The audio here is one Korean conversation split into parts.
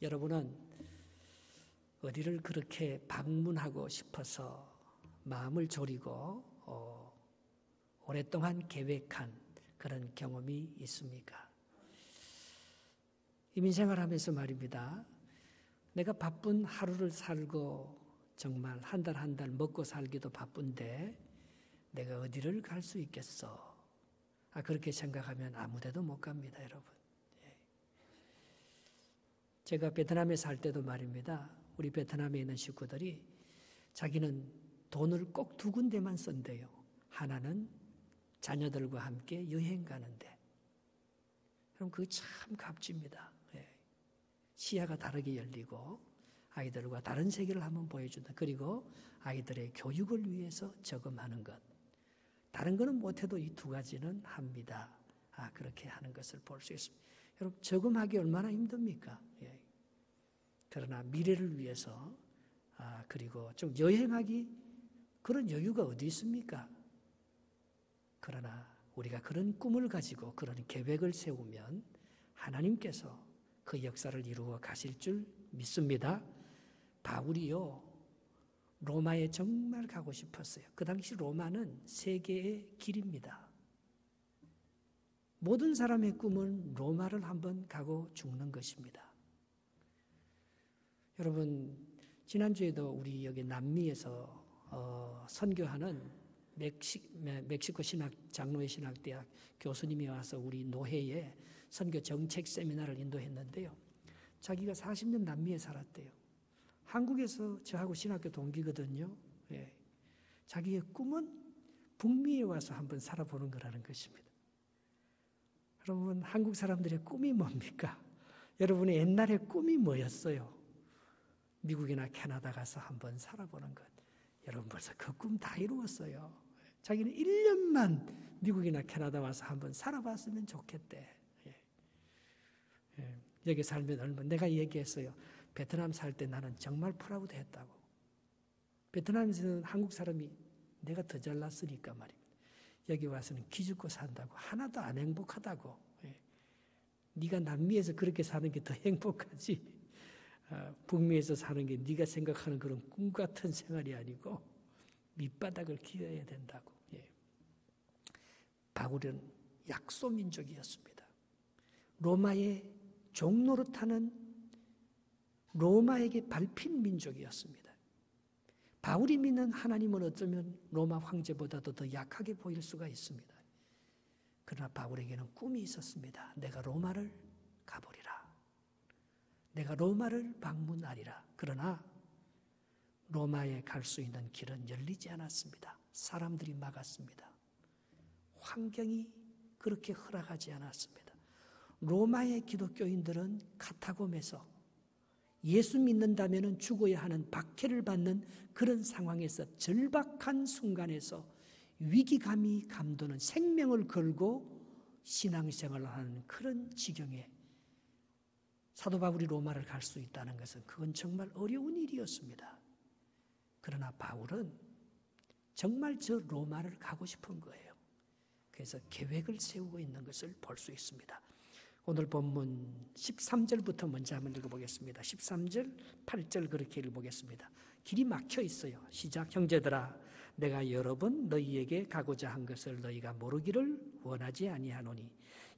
여러분은 어디를 그렇게 방문하고 싶어서 마음을 졸이고 오랫동안 계획한 그런 경험이 있습니까? 이민생활하면서 말입니다. 내가 바쁜 하루를 살고 정말 한 달 한 달 먹고 살기도 바쁜데 내가 어디를 갈 수 있겠어? 그렇게 생각하면 아무 데도 못 갑니다, 여러분. 제가 베트남에 살 때도 말입니다. 우리 베트남에 있는 식구들이 자기는 돈을 꼭 두 군데만 쓴대요. 하나는 자녀들과 함께 여행 가는데. 그럼 그게 참 값집니다. 시야가 다르게 열리고 아이들과 다른 세계를 한번 보여준다. 그리고 아이들의 교육을 위해서 저금하는 것. 다른 거는 못해도 이 두 가지는 합니다. 그렇게 하는 것을 볼 수 있습니다. 여러분, 저금하기 얼마나 힘듭니까? 그러나 미래를 위해서 그리고 좀 여행하기 그런 여유가 어디 있습니까? 그러나 우리가 그런 꿈을 가지고 그런 계획을 세우면 하나님께서 그 역사를 이루어 가실 줄 믿습니다. 바울이요, 로마에 정말 가고 싶었어요. 그 당시 로마는 세계의 길입니다. 모든 사람의 꿈은 로마를 한번 가고 죽는 것입니다. 여러분, 지난주에도 우리 여기 남미에서 선교하는 멕시코 장로회 신학대학 교수님이 와서 우리 노회에 선교 정책 세미나를 인도했는데요. 자기가 40년 남미에 살았대요. 한국에서 저하고 신학교 동기거든요. 자기의 꿈은 북미에 와서 한번 살아보는 거라는 것입니다. 여러분, 한국 사람들의 꿈이 뭡니까? 여러분의 옛날의 꿈이 뭐였어요? 미국이나 캐나다 가서 한번 살아보는 것. 여러분 벌써 그 꿈 다 이루었어요. 자기는 1년만 미국이나 캐나다 와서 한번 살아봤으면 좋겠대. 여기 살면 얼마 내가 얘기했어요. 베트남 살 때 나는 정말 프라우드 했다고. 베트남에서는 한국 사람이 내가 더 잘났으니까 말입니다. 여기 와서는 기죽고 산다고. 하나도 안 행복하다고. 네가 남미에서 그렇게 사는 게 더 행복하지. 북미에서 사는 게 네가 생각하는 그런 꿈 같은 생활이 아니고 밑바닥을 기어야 된다고. 바울은 약소민족이었습니다. 로마의 종노릇하는 로마에게 밟힌 민족이었습니다. 바울이 믿는 하나님은 어쩌면 로마 황제보다도 더 약하게 보일 수가 있습니다. 그러나 바울에게는 꿈이 있었습니다. 내가 로마를 가보리라. 내가 로마를 방문하리라. 그러나 로마에 갈 수 있는 길은 열리지 않았습니다. 사람들이 막았습니다. 환경이 그렇게 허락하지 않았습니다. 로마의 기독교인들은 카타콤에서 예수 믿는다면 죽어야 하는 박해를 받는 그런 상황에서 절박한 순간에서 위기감이 감도는 생명을 걸고 신앙생활을 하는 그런 지경에 사도 바울이 로마를 갈 수 있다는 것은 그건 정말 어려운 일이었습니다. 그러나 바울은 정말 저 로마를 가고 싶은 거예요. 그래서 계획을 세우고 있는 것을 볼 수 있습니다. 오늘 본문 13절부터 먼저 한번 읽어보겠습니다. 13절, 8절 그렇게 읽어보겠습니다. 길이 막혀 있어요. 시작. 형제들아, 내가 여러 번 너희에게 가고자 한 것을 너희가 모르기를 원하지 아니하노니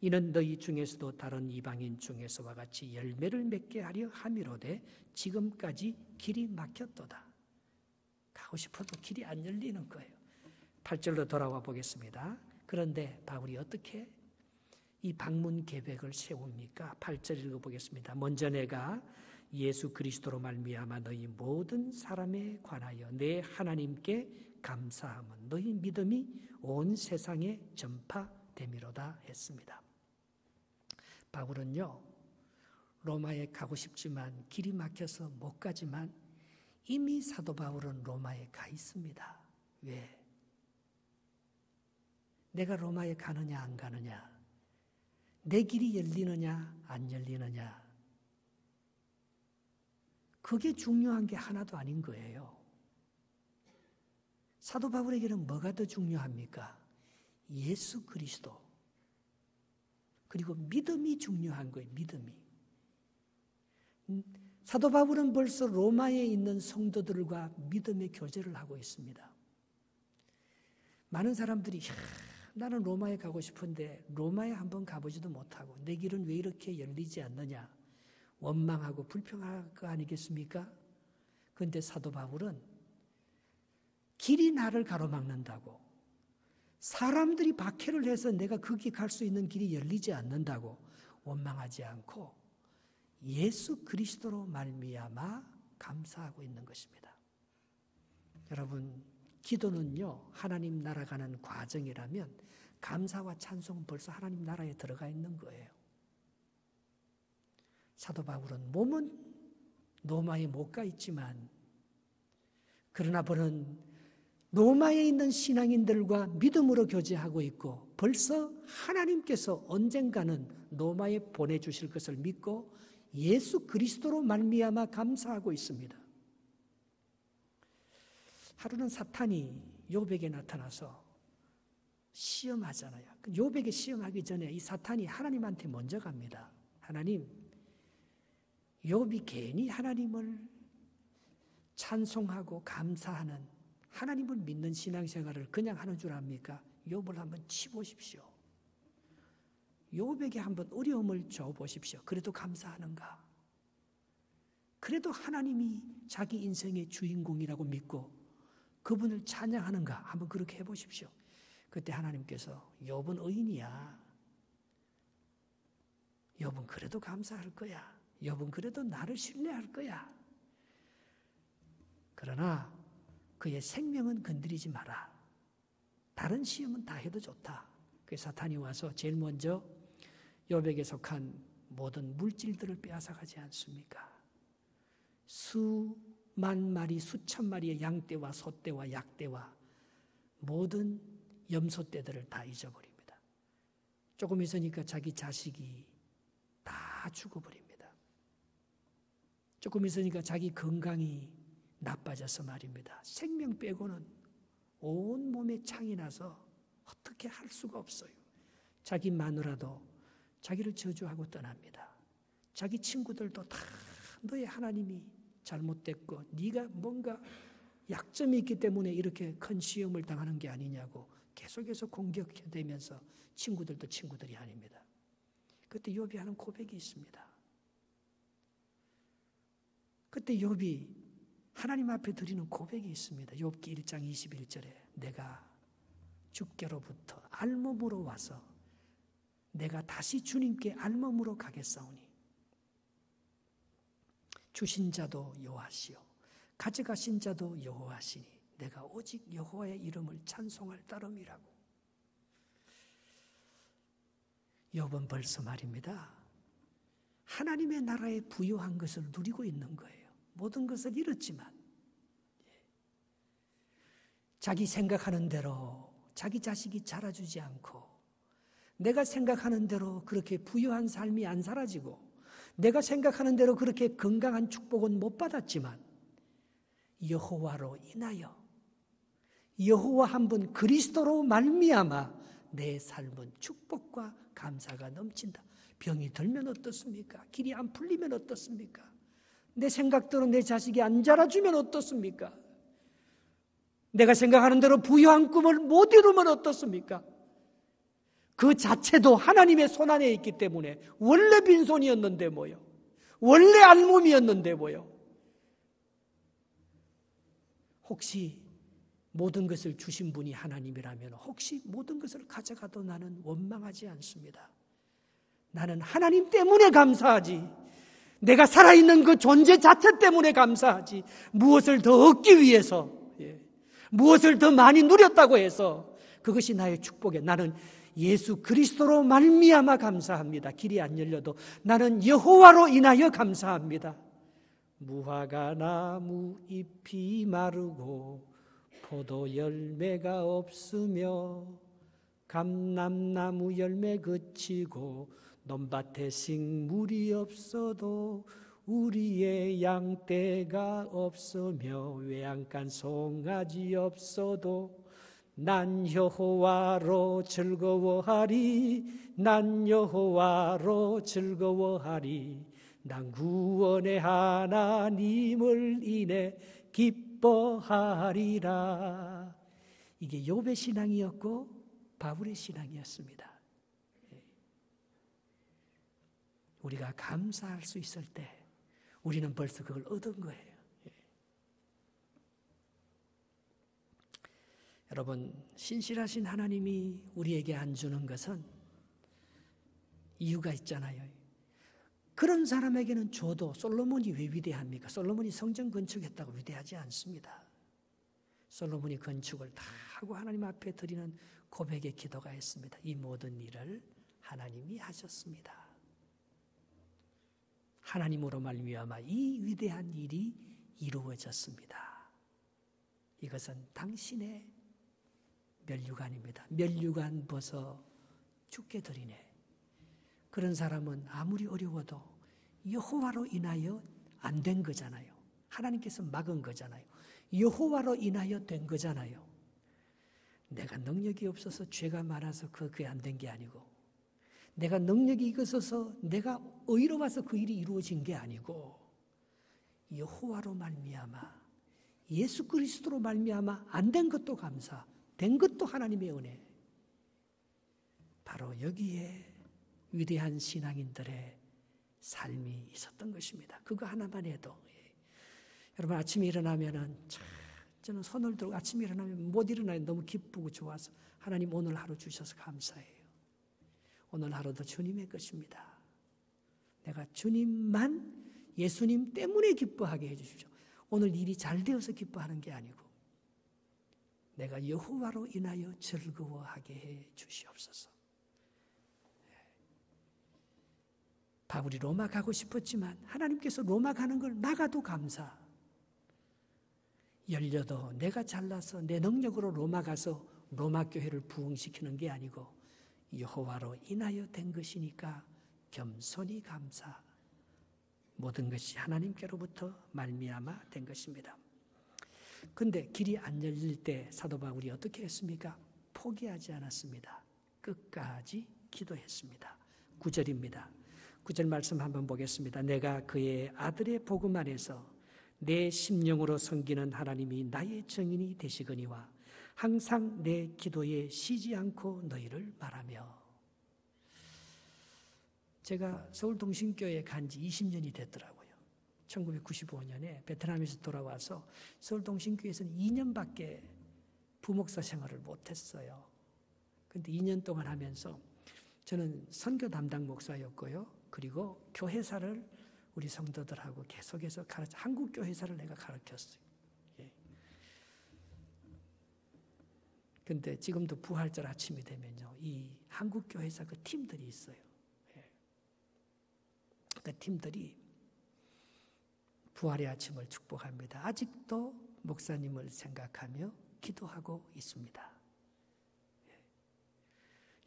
이는 너희 중에서도 다른 이방인 중에서와 같이 열매를 맺게 하려 함이로되 지금까지 길이 막혔도다. 가고 싶어도 길이 안 열리는 거예요. 8절로 돌아와 보겠습니다. 그런데 바울이 어떻게 이 방문 계획을 세웁니까? 8절 읽어보겠습니다. 먼저 내가 예수 그리스도로 말미암아 너희 모든 사람에 관하여 내 하나님께 감사함은 너희 믿음이 온 세상에 전파됨이로다 했습니다. 바울은요, 로마에 가고 싶지만 길이 막혀서 못 가지만 이미 사도 바울은 로마에 가 있습니다. 왜? 내가 로마에 가느냐 안 가느냐, 내 길이 열리느냐 안 열리느냐, 그게 중요한 게 하나도 아닌 거예요. 사도 바울에게는 뭐가 더 중요합니까? 예수 그리스도, 그리고 믿음이 중요한 거예요. 믿음이. 사도 바울은 벌써 로마에 있는 성도들과 믿음의 교제를 하고 있습니다. 많은 사람들이 나는 로마에 가고 싶은데 로마에 한번 가보지도 못하고 내 길은 왜 이렇게 열리지 않느냐 원망하고 불평할 거 아니겠습니까? 그런데 사도 바울은 길이 나를 가로막는다고, 사람들이 박해를 해서 내가 거기 갈 수 있는 길이 열리지 않는다고 원망하지 않고 예수 그리스도로 말미암아 감사하고 있는 것입니다. 여러분, 기도는요, 하나님 나라 가는 과정이라면 감사와 찬송은 벌써 하나님 나라에 들어가 있는 거예요. 사도 바울은 몸은 로마에 못 가 있지만, 그러나 그는 로마에 있는 신앙인들과 믿음으로 교제하고 있고 벌써 하나님께서 언젠가는 로마에 보내주실 것을 믿고 예수 그리스도로 말미암아 감사하고 있습니다. 하루는 사탄이 욥에게 나타나서 시험하잖아요. 욥에게 시험하기 전에 이 사탄이 하나님한테 먼저 갑니다. 하나님, 욥이 괜히 하나님을 찬송하고 감사하는, 하나님을 믿는 신앙생활을 그냥 하는 줄 압니까? 욥을 한번 치보십시오. 욥에게 한번 어려움을 줘보십시오. 그래도 감사하는가? 그래도 하나님이 자기 인생의 주인공이라고 믿고 그분을 찬양하는가? 한번 그렇게 해보십시오. 그때 하나님께서 욥은 의인이야. 욥은 그래도 감사할 거야. 욥은 그래도 나를 신뢰할 거야. 그러나 그의 생명은 건드리지 마라. 다른 시험은 다 해도 좋다. 그래서 사탄이 와서 제일 먼저 욥에게 속한 모든 물질들을 빼앗아가지 않습니까? 수만 마리, 수천 마리의 양떼와 소떼와 약떼와 모든 염소떼들을 다 잊어버립니다. 조금 있으니까 자기 자식이 다 죽어버립니다. 조금 있으니까 자기 건강이 나빠져서 말입니다. 생명 빼고는 온 몸에 창이 나서 어떻게 할 수가 없어요. 자기 마누라도 자기를 저주하고 떠납니다. 자기 친구들도 다 너의 하나님이 잘못됐고 네가 뭔가 약점이 있기 때문에 이렇게 큰 시험을 당하는 게 아니냐고 계속해서 공격되면서 친구들도 친구들이 아닙니다. 그때 욥이 하는 고백이 있습니다. 그때 욥이 하나님 앞에 드리는 고백이 있습니다. 욥기 1장 21절에 내가 주께로부터 알몸으로 와서 내가 다시 주님께 알몸으로 가겠사오니 주신 자도 여호와시요 가져가신 자도 여호와시니 내가 오직 여호와의 이름을 찬송할 따름이라고. 욥은 벌써 말입니다. 하나님의 나라에 부유한 것을 누리고 있는 거예요. 모든 것을 잃었지만 자기 생각하는 대로 자기 자식이 자라주지 않고 내가 생각하는 대로 그렇게 부유한 삶이 안 사라지고 내가 생각하는 대로 그렇게 건강한 축복은 못 받았지만 여호와로 인하여 여호와 한 분 그리스도로 말미암아 내 삶은 축복과 감사가 넘친다. 병이 들면 어떻습니까? 길이 안 풀리면 어떻습니까? 내 생각대로 내 자식이 안 자라주면 어떻습니까? 내가 생각하는 대로 부유한 꿈을 못 이루면 어떻습니까? 그 자체도 하나님의 손안에 있기 때문에 원래 빈손이었는데 뭐요? 원래 알몸이었는데 뭐요? 혹시 모든 것을 주신 분이 하나님이라면 혹시 모든 것을 가져가도 나는 원망하지 않습니다. 나는 하나님 때문에 감사하지 내가 살아있는 그 존재 자체 때문에 감사하지 무엇을 더 얻기 위해서 무엇을 더 많이 누렸다고 해서 그것이 나의 축복이에요. 나는 예수 그리스도로 말미암아 감사합니다. 길이 안 열려도 나는 여호와로 인하여 감사합니다. 무화과 나무 잎이 마르고 포도 열매가 없으며 감람나무 열매 그치고 논밭에 식물이 없어도 우리의 양떼가 없으며 외양간 송아지 없어도 난 여호와로 즐거워하리 난 여호와로 즐거워하리 난 구원의 하나님을 인해 기뻐하리라. 이게 욥의 신앙이었고 바울의 신앙이었습니다. 우리가 감사할 수 있을 때 우리는 벌써 그걸 얻은 거예요. 여러분, 신실하신 하나님이 우리에게 안 주는 것은 이유가 있잖아요. 그런 사람에게는 줘도 솔로몬이 왜 위대합니까? 솔로몬이 성전 건축했다고 위대하지 않습니다. 솔로몬이 건축을 다 하고 하나님 앞에 드리는 고백의 기도가 있습니다. 이 모든 일을 하나님이 하셨습니다. 하나님으로 말미암아 이 위대한 일이 이루어졌습니다. 이것은 당신의 멸류관입니다. 멸류관 벗어 죽게 드리네. 그런 사람은 아무리 어려워도 여호와로 인하여 안 된 거잖아요. 하나님께서 막은 거잖아요. 여호와로 인하여 된 거잖아요. 내가 능력이 없어서 죄가 많아서 그게 안 된 게 아니고, 내가 능력이 있어서 내가 의로워서 그 일이 이루어진 게 아니고, 여호와로 말미암아 예수 그리스도로 말미암아 안 된 것도 감사, 된 것도 하나님의 은혜. 바로 여기에 위대한 신앙인들의 삶이 있었던 것입니다. 그거 하나만 해도. 여러분, 아침에 일어나면은 저는 손을 들고 아침에 일어나면 못 일어나요. 너무 기쁘고 좋아서 하나님 오늘 하루 주셔서 감사해요. 오늘 하루도 주님의 것입니다. 내가 주님만, 예수님 때문에 기뻐하게 해주십시오. 오늘 일이 잘 되어서 기뻐하는 게 아니고 내가 여호와로 인하여 즐거워하게 해 주시옵소서. 바울이 로마 가고 싶었지만 하나님께서 로마 가는 걸 막아도 감사. 열려도 내가 잘나서 내 능력으로 로마 가서 로마 교회를 부흥시키는 게 아니고 여호와로 인하여 된 것이니까 겸손히 감사. 모든 것이 하나님께로부터 말미암아 된 것입니다. 그런데 길이 안 열릴 때 사도 바울이 어떻게 했습니까? 포기하지 않았습니다. 끝까지 기도했습니다. 9절입니다. 9절 말씀 한번 보겠습니다. 내가 그의 아들의 복음 안에서 내 심령으로 섬기는 하나님이 나의 증인이 되시거니와 항상 내 기도에 쉬지 않고 너희를 말하며. 제가 서울동신교회에 간 지 20년이 됐더라고요. 1995년에 베트남에서 돌아와서 서울동신교회에서는 2년밖에 부목사 생활을 못했어요. 그런데 2년 동안 하면서 저는 선교 담당 목사였고요. 그리고 교회사를 우리 성도들하고 계속해서 한국 교회사를 내가 가르쳤어요. 그런데 지금도 부활절 아침이 되면요, 이 한국 교회사 그 팀들이 있어요. 그 팀들이 부활의 아침을 축복합니다. 아직도 목사님을 생각하며 기도하고 있습니다.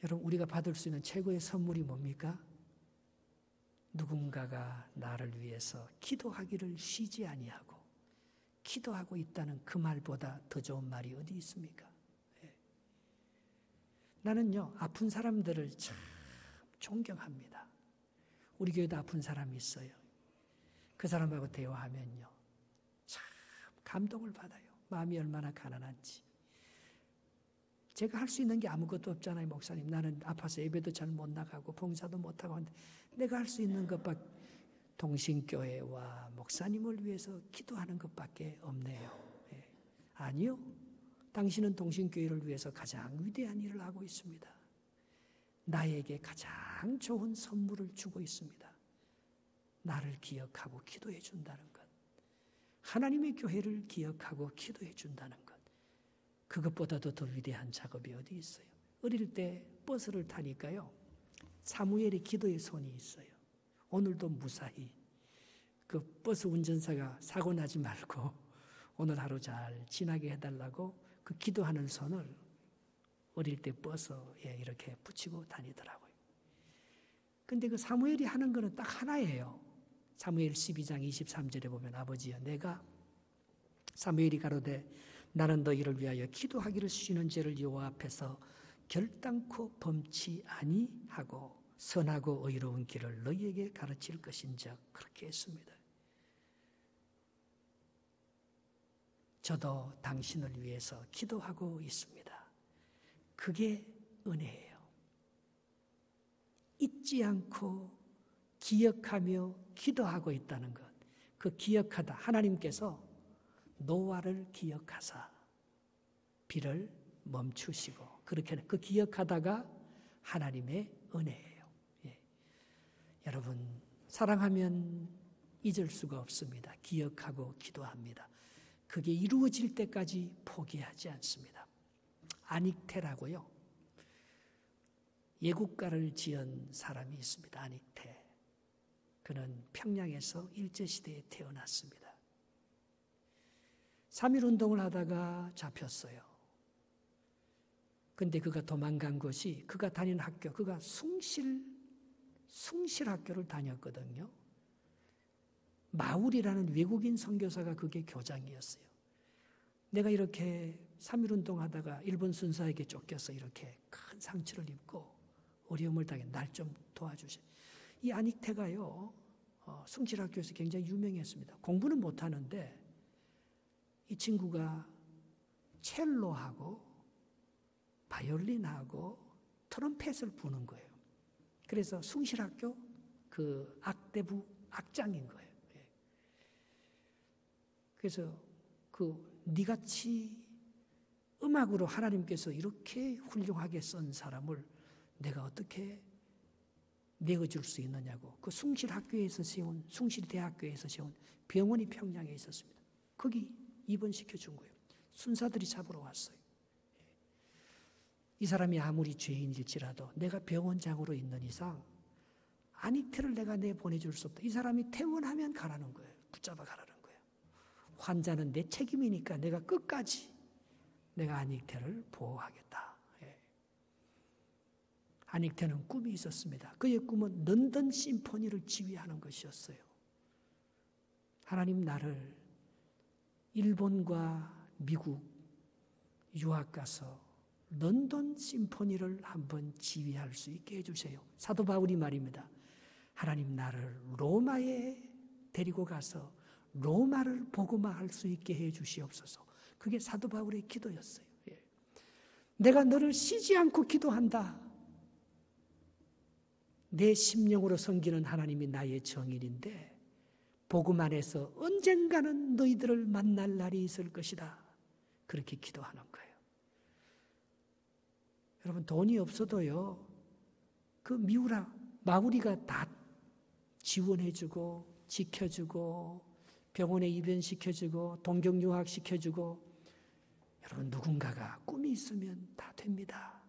여러분, 우리가 받을 수 있는 최고의 선물이 뭡니까? 누군가가 나를 위해서 기도하기를 쉬지 아니하고 기도하고 있다는 그 말보다 더 좋은 말이 어디 있습니까? 나는요, 아픈 사람들을 참 존경합니다. 우리 교회도 아픈 사람이 있어요. 그 사람하고 대화하면요, 참 감동을 받아요. 마음이 얼마나 가난한지. 제가 할 수 있는 게 아무것도 없잖아요, 목사님. 나는 아파서 예배도 잘 못 나가고 봉사도 못하고 하는데 내가 할 수 있는 것밖에, 동신교회와 목사님을 위해서 기도하는 것밖에 없네요. 아니요. 당신은 동신교회를 위해서 가장 위대한 일을 하고 있습니다. 나에게 가장 좋은 선물을 주고 있습니다. 나를 기억하고 기도해 준다는 것. 하나님의 교회를 기억하고 기도해 준다는 것. 그것보다도 더 위대한 작업이 어디 있어요? 어릴 때 버스를 타니까요, 사무엘의 기도의 손이 있어요. 오늘도 무사히 그 버스 운전사가 사고 나지 말고 오늘 하루 잘 지나게 해달라고 그 기도하는 손을 어릴 때 버스에 이렇게 붙이고 다니더라고요. 근데 그 사무엘이 하는 거는 딱 하나예요. 사무엘 12장 23절에 보면, 아버지여, 내가 사무엘이 가로되 나는 너희를 위하여 기도하기를 쉬는 죄를 여호와 앞에서 결단코 범치 아니하고 선하고 의로운 길을 너희에게 가르칠 것인즉 그렇게 했습니다. 저도 당신을 위해서 기도하고 있습니다. 그게 은혜예요. 잊지 않고 기억하며 기도하고 있다는 것. 그 기억하다, 하나님께서 노아를 기억하사 비를 멈추시고, 그렇게 그 기억하다가 하나님의 은혜예요. 예. 여러분, 사랑하면 잊을 수가 없습니다. 기억하고 기도합니다. 그게 이루어질 때까지 포기하지 않습니다. 아닉테라고요, 예국가를 지은 사람이 있습니다. 아닉테. 그는 평양에서 일제시대에 태어났습니다. 3.1운동을 하다가 잡혔어요. 근데 그가 도망간 것이, 그가 다니는 학교, 그가 숭실학교를 다녔거든요. 마울이라는 외국인 선교사가 그게 교장이었어요. 내가 이렇게 3.1운동 하다가 일본 순사에게 쫓겨서 이렇게 큰 상처를 입고 어려움을 당해, 날 좀 도와주세요. 이 아닉테가요, 숭실학교에서 굉장히 유명했습니다. 공부는 못하는데 이 친구가 첼로하고 바이올린하고 트럼펫을 부는 거예요. 그래서 숭실학교 그 악대부 악장인 거예요. 그래서 니같이 음악으로 하나님께서 이렇게 훌륭하게 쓴 사람을 내가 어떻게 내어줄 수 있느냐고, 그 숭실대학교에서 세운 병원이 평양에 있었습니다. 거기 입원시켜 준 거예요. 순사들이 잡으러 왔어요. 이 사람이 아무리 죄인일지라도 내가 병원장으로 있는 이상 아닉테를 내가 내보내줄 수 없다. 이 사람이 퇴원하면 가라는 거예요. 붙잡아 가라는 거예요. 환자는 내 책임이니까 내가 끝까지 내가 아닉테를 보호하겠다. 아닉테는 꿈이 있었습니다. 그의 꿈은 런던 심포니를 지휘하는 것이었어요. 하나님, 나를 일본과 미국 유학 가서 런던 심포니를 한번 지휘할 수 있게 해주세요. 사도 바울이 말입니다. 하나님, 나를 로마에 데리고 가서 로마를 복음화할 수 있게 해주시옵소서. 그게 사도 바울의 기도였어요. 내가 너를 쉬지 않고 기도한다. 내 심령으로 섬기는 하나님이 나의 정인인데 복음 안에서 언젠가는 너희들을 만날 날이 있을 것이다. 그렇게 기도하는 거예요. 여러분, 돈이 없어도요, 그 마우리가 다 지원해주고 지켜주고 병원에 입원시켜주고 동경유학시켜주고, 여러분, 누군가가 꿈이 있으면 다 됩니다.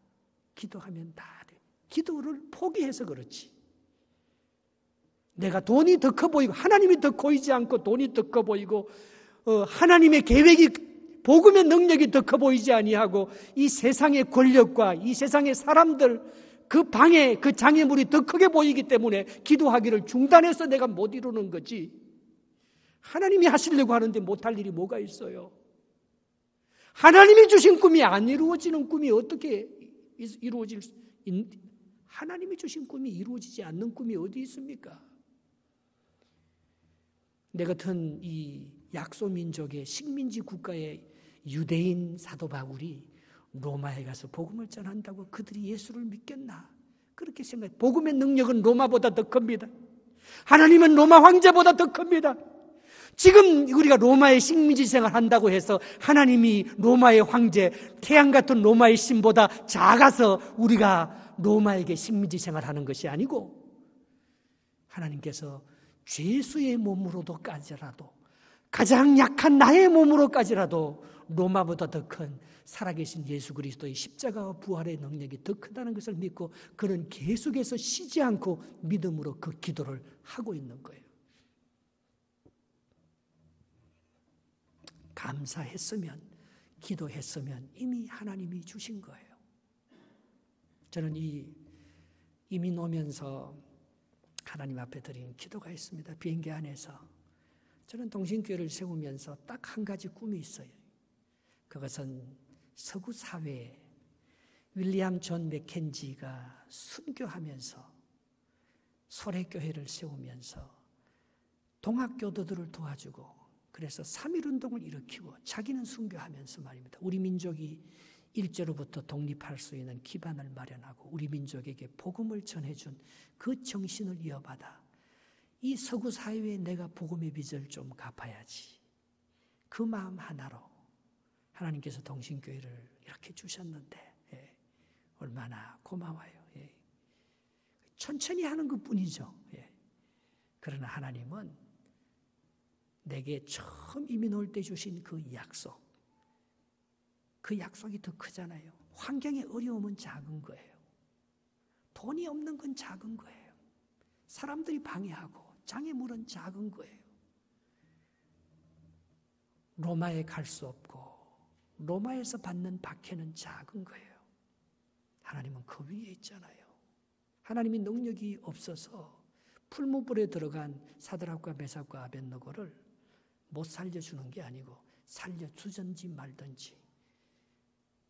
기도하면 다 돼요. 기도를 포기해서 그렇지. 내가 돈이 더 커 보이고 하나님이 더 보이지 않고 돈이 더 커 보이고 하나님의 계획이, 복음의 능력이 더 커 보이지 아니하고 이 세상의 권력과 이 세상의 사람들, 그 방해, 그 장애물이 더 크게 보이기 때문에 기도하기를 중단해서 내가 못 이루는 거지. 하나님이 하시려고 하는데 못할 일이 뭐가 있어요? 하나님이 주신 꿈이 안 이루어지는 꿈이 어떻게 이루어질 수 있는, 하나님이 주신 꿈이 이루어지지 않는 꿈이 어디 있습니까? 내 같은 이 약소민족의 식민지 국가의 유대인 사도 바울이 로마에 가서 복음을 전한다고 그들이 예수를 믿겠나? 그렇게 생각해. 복음의 능력은 로마보다 더 큽니다. 하나님은 로마 황제보다 더 큽니다. 지금 우리가 로마의 식민지 생활 한다고 해서 하나님이 로마의 황제, 태양 같은 로마의 신보다 작아서 우리가 로마에게 식민지 생활하는 것이 아니고, 하나님께서 죄수의 몸으로도까지라도, 가장 약한 나의 몸으로까지라도 로마보다 더 큰 살아계신 예수 그리스도의 십자가와 부활의 능력이 더 크다는 것을 믿고, 그는 계속해서 쉬지 않고 믿음으로 그 기도를 하고 있는 거예요. 감사했으면, 기도했으면 이미 하나님이 주신 거예요. 저는 이민 오면서 하나님 앞에 드린 기도가 있습니다. 비행기 안에서 저는 동신교회를 세우면서 딱 한 가지 꿈이 있어요. 그것은 서구 사회에 윌리엄 존 맥켄지가 순교하면서 소래교회를 세우면서 동학교도들을 도와주고 그래서 3.1운동을 일으키고 자기는 순교하면서 말입니다. 우리 민족이 일제로부터 독립할 수 있는 기반을 마련하고 우리 민족에게 복음을 전해준 그 정신을 이어받아 이 서구 사회에 내가 복음의 빚을 좀 갚아야지. 그 마음 하나로 하나님께서 동신교회를 이렇게 주셨는데 얼마나 고마워요. 천천히 하는 것뿐이죠. 그러나 하나님은 내게 처음 이민 올 때 주신 그 약속, 그 약속이 더 크잖아요. 환경의 어려움은 작은 거예요. 돈이 없는 건 작은 거예요. 사람들이 방해하고 장애물은 작은 거예요. 로마에 갈 수 없고 로마에서 받는 박해는 작은 거예요. 하나님은 그 위에 있잖아요. 하나님이 능력이 없어서 풀무불에 들어간 사드락과 메삭과 아벳느고를 못 살려주는 게 아니고 살려주든지 말든지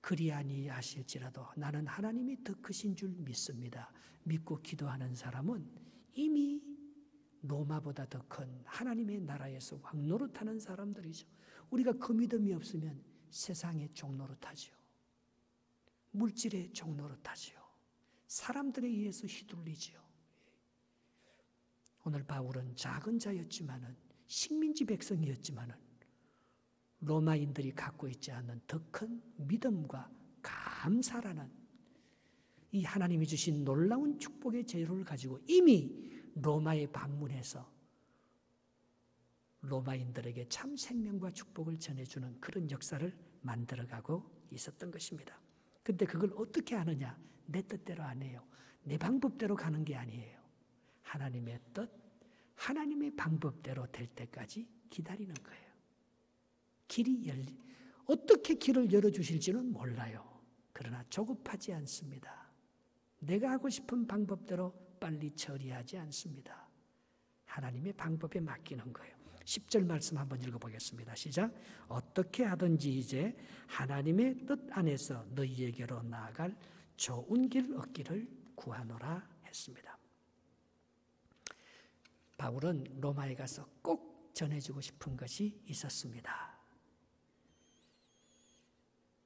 그리 아니하실지라도 나는 하나님이 더 크신 줄 믿습니다. 믿고 기도하는 사람은 이미 로마보다 더 큰 하나님의 나라에서 왕노릇하는 사람들이죠. 우리가 그 믿음이 없으면 세상의 종노릇하죠. 물질의 종노릇하죠. 사람들에 의해서 휘둘리죠. 오늘 바울은 작은 자였지만은 식민지 백성이었지만은 로마인들이 갖고 있지 않는 더 큰 믿음과 감사라는 이 하나님이 주신 놀라운 축복의 재료를 가지고 이미 로마에 방문해서 로마인들에게 참 생명과 축복을 전해주는 그런 역사를 만들어가고 있었던 것입니다. 근데 그걸 어떻게 하느냐? 내 뜻대로 안 해요. 내 방법대로 가는 게 아니에요. 하나님의 뜻, 하나님의 방법대로 될 때까지 기다리는 거예요. 어떻게 길을 열어주실지는 몰라요. 그러나 조급하지 않습니다. 내가 하고 싶은 방법대로 빨리 처리하지 않습니다. 하나님의 방법에 맡기는 거예요. 10절 말씀 한번 읽어보겠습니다. 시작. 어떻게 하든지 이제 하나님의 뜻 안에서 너희에게로 나아갈 좋은 길 얻기를 구하노라 했습니다. 바울은 로마에 가서 꼭 전해주고 싶은 것이 있었습니다.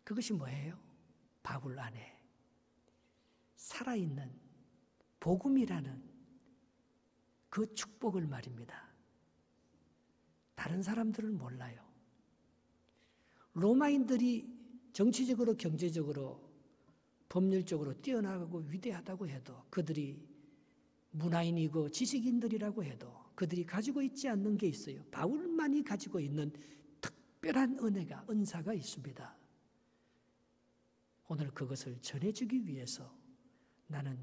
그것이 뭐예요? 바울 안에 살아있는 복음이라는 그 축복을 말입니다. 다른 사람들은 몰라요. 로마인들이 정치적으로, 경제적으로, 법률적으로 뛰어나고 위대하다고 해도 그들이 문화인이고 지식인들이라고 해도 그들이 가지고 있지 않는 게 있어요. 바울만이 가지고 있는 특별한 은혜가, 은사가 있습니다. 오늘 그것을 전해주기 위해서 나는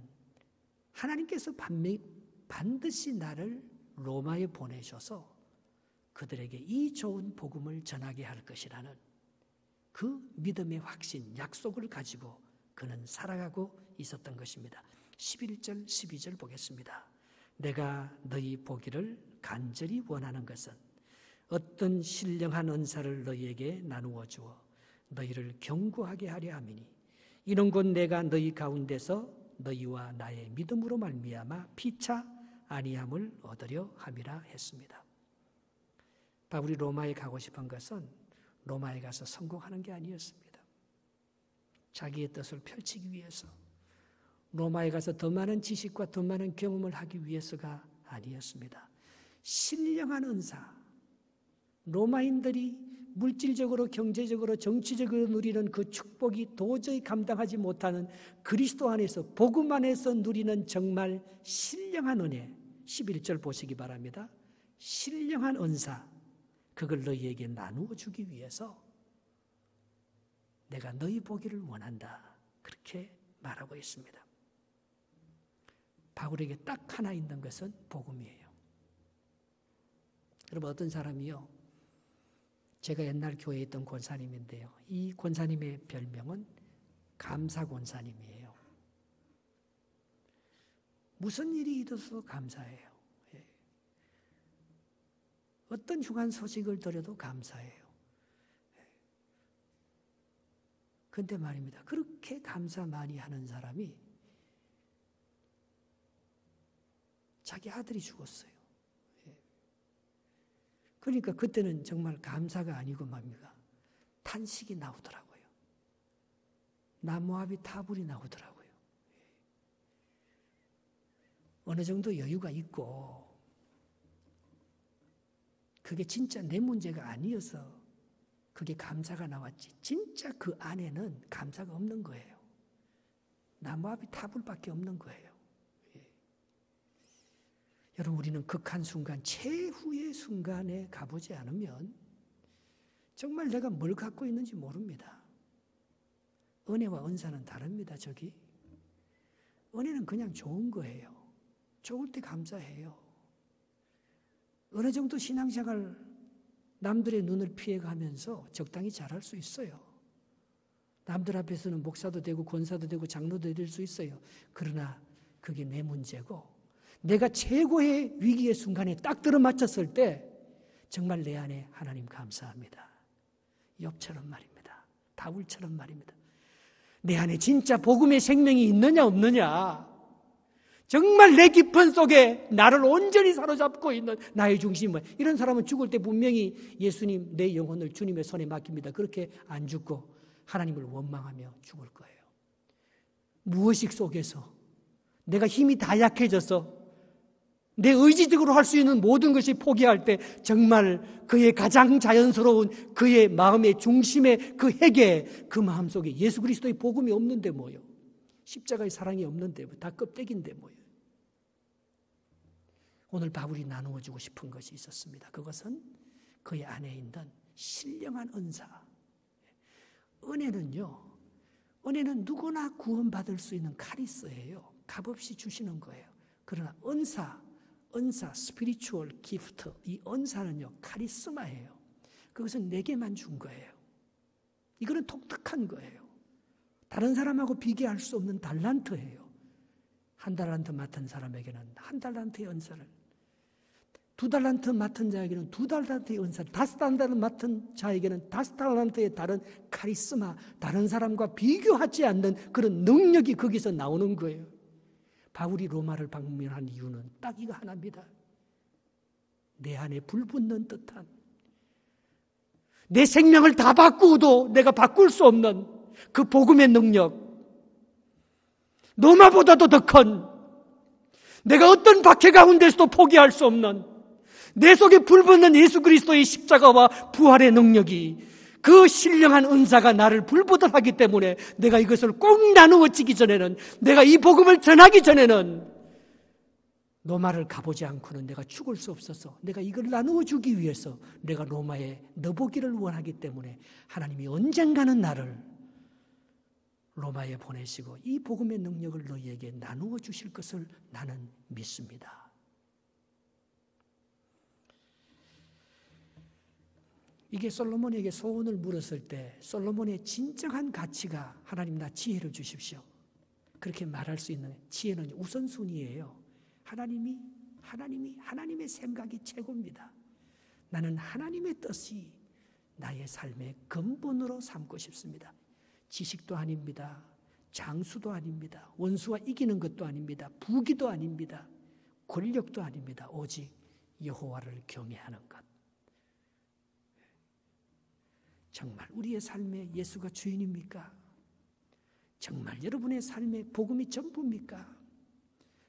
하나님께서 반드시 나를 로마에 보내셔서 그들에게 이 좋은 복음을 전하게 할 것이라는 그 믿음의 확신, 약속을 가지고 그는 살아가고 있었던 것입니다. 11절, 12절 보겠습니다. 내가 너희 보기를 간절히 원하는 것은 어떤 신령한 은사를 너희에게 나누어 주어 너희를 견고하게 하려 함이니 이런 곧 내가 너희 가운데서 너희와 나의 믿음으로 말미암아 피차 아니함을 얻으려 함이라 했습니다. 바울이 로마에 가고 싶은 것은 로마에 가서 성공하는 게 아니었습니다. 자기의 뜻을 펼치기 위해서 로마에 가서 더 많은 지식과 더 많은 경험을 하기 위해서가 아니었습니다. 신령한 은사, 로마인들이 물질적으로, 경제적으로, 정치적으로 누리는 그 축복이 도저히 감당하지 못하는 그리스도 안에서, 복음 안에서 누리는 정말 신령한 은혜, 11절 보시기 바랍니다. 신령한 은사, 그걸 너희에게 나누어 주기 위해서 내가 너희 보기를 원한다. 그렇게 말하고 있습니다. 바울에게 딱 하나 있는 것은 복음이에요. 여러분, 어떤 사람이요, 제가 옛날 교회에 있던 권사님인데요, 이 권사님의 별명은 감사 권사님이에요. 무슨 일이 있어도 감사해요. 어떤 흉한 소식을 들어도 감사해요. 근데 말입니다, 그렇게 감사 많이 하는 사람이 자기 아들이 죽었어요. 그러니까 그때는 정말 감사가 아니고 뭡니까? 탄식이 나오더라고요. 나무아비 타불이 나오더라고요. 어느 정도 여유가 있고 그게 진짜 내 문제가 아니어서 그게 감사가 나왔지. 진짜 그 안에는 감사가 없는 거예요. 나무아비 타불밖에 없는 거예요. 여러분, 우리는 극한 순간, 최후의 순간에 가보지 않으면 정말 내가 뭘 갖고 있는지 모릅니다. 은혜와 은사는 다릅니다. 저기 은혜는 그냥 좋은 거예요. 좋을 때 감사해요. 어느 정도 신앙생활 남들의 눈을 피해가면서 적당히 잘할 수 있어요. 남들 앞에서는 목사도 되고 권사도 되고 장로도 될 수 있어요. 그러나 그게 내 문제고 내가 최고의 위기의 순간에 딱 들어맞췄을 때 정말 내 안에 하나님 감사합니다. 욥처럼 말입니다. 다윗처럼 말입니다. 내 안에 진짜 복음의 생명이 있느냐 없느냐, 정말 내 깊은 속에 나를 온전히 사로잡고 있는 나의 중심은, 이런 사람은 죽을 때 분명히 예수님 내 영혼을 주님의 손에 맡깁니다. 그렇게 안 죽고 하나님을 원망하며 죽을 거예요. 무의식 속에서 내가 힘이 다 약해져서 내 의지적으로 할 수 있는 모든 것이 포기할 때 정말 그의 가장 자연스러운 그의 마음의 중심의 그 핵에, 그 마음속에 예수 그리스도의 복음이 없는데 뭐요? 십자가의 사랑이 없는데 다 껍데기인데 뭐요? 오늘 바울이 나누어주고 싶은 것이 있었습니다. 그것은 그의 안에 있는 신령한 은사. 은혜는 누구나 구원받을 수 있는 카리스예요. 값없이 주시는 거예요. 그러나 은사, 스피리추얼 기프트, 이 은사는요, 카리스마예요. 그것은 내게만 준 거예요. 이거는 독특한 거예요. 다른 사람하고 비교할 수 없는 달란트예요. 한 달란트 맡은 사람에게는 한 달란트의 은사를, 두 달란트 맡은 자에게는 두 달란트의 은사를, 다섯 달란트 맡은 자에게는 다섯 달란트의 다른 카리스마, 다른 사람과 비교하지 않는 그런 능력이 거기서 나오는 거예요. 바울이 로마를 방문한 이유는 딱 이거 하나입니다. 내 안에 불붙는 듯한, 내 생명을 다 바꾸어도 내가 바꿀 수 없는 그 복음의 능력, 로마보다도 더 큰, 내가 어떤 박해 가운데서도 포기할 수 없는 내 속에 불붙는 예수 그리스도의 십자가와 부활의 능력이, 그 신령한 은사가 나를 불보듯하기 때문에 내가 이것을 꼭 나누어지기 전에는, 내가 이 복음을 전하기 전에는 로마를 가보지 않고는 내가 죽을 수 없어서, 내가 이걸 나누어주기 위해서 내가 로마에 넣어보기를 원하기 때문에 하나님이 언젠가는 나를 로마에 보내시고 이 복음의 능력을 너희에게 나누어 주실 것을 나는 믿습니다. 이게 솔로몬에게 소원을 물었을 때 솔로몬의 진정한 가치가, 하나님 나 지혜를 주십시오, 그렇게 말할 수 있는 지혜는 우선순위예요. 하나님의 생각이 최고입니다. 나는 하나님의 뜻이 나의 삶의 근본으로 삼고 싶습니다. 지식도 아닙니다. 장수도 아닙니다. 원수와 이기는 것도 아닙니다. 부귀도 아닙니다. 권력도 아닙니다. 오직 여호와를 경외하는 것. 정말 우리의 삶에 예수가 주인입니까? 정말 여러분의 삶에 복음이 전부입니까?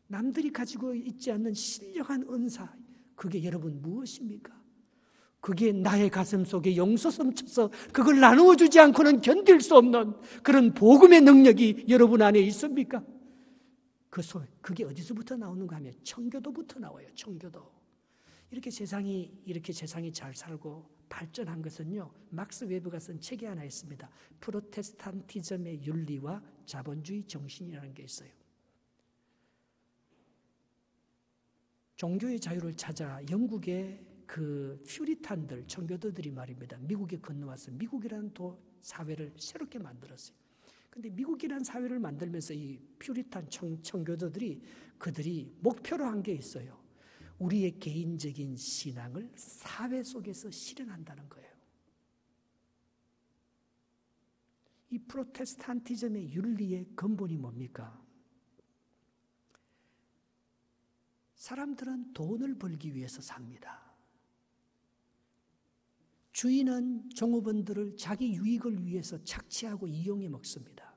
남들이 가지고 있지 않는 신령한 은사, 그게 여러분 무엇입니까? 그게 나의 가슴 속에 용솟음쳐서 그걸 나누어 주지 않고는 견딜 수 없는 그런 복음의 능력이 여러분 안에 있습니까? 그게 어디서부터 나오는가 하면 청교도부터 나와요. 청교도. 이렇게 세상이 잘 살고 발전한 것은요, 막스 웨버가 쓴 책이 하나 있습니다. 프로테스탄티즘의 윤리와 자본주의 정신이라는 게 있어요. 종교의 자유를 찾아 영국의 그 퓨리탄들, 청교도들이 말입니다, 미국에 건너와서 미국이라는 사회를 새롭게 만들었어요. 근데 미국이라는 사회를 만들면서 이 퓨리탄 청교도들이 그들이 목표로 한 게 있어요. 우리의 개인적인 신앙을 사회 속에서 실현한다는 거예요. 이 프로테스탄티즘의 윤리의 근본이 뭡니까? 사람들은 돈을 벌기 위해서 삽니다. 주인은 종업원들을 자기 유익을 위해서 착취하고 이용해 먹습니다.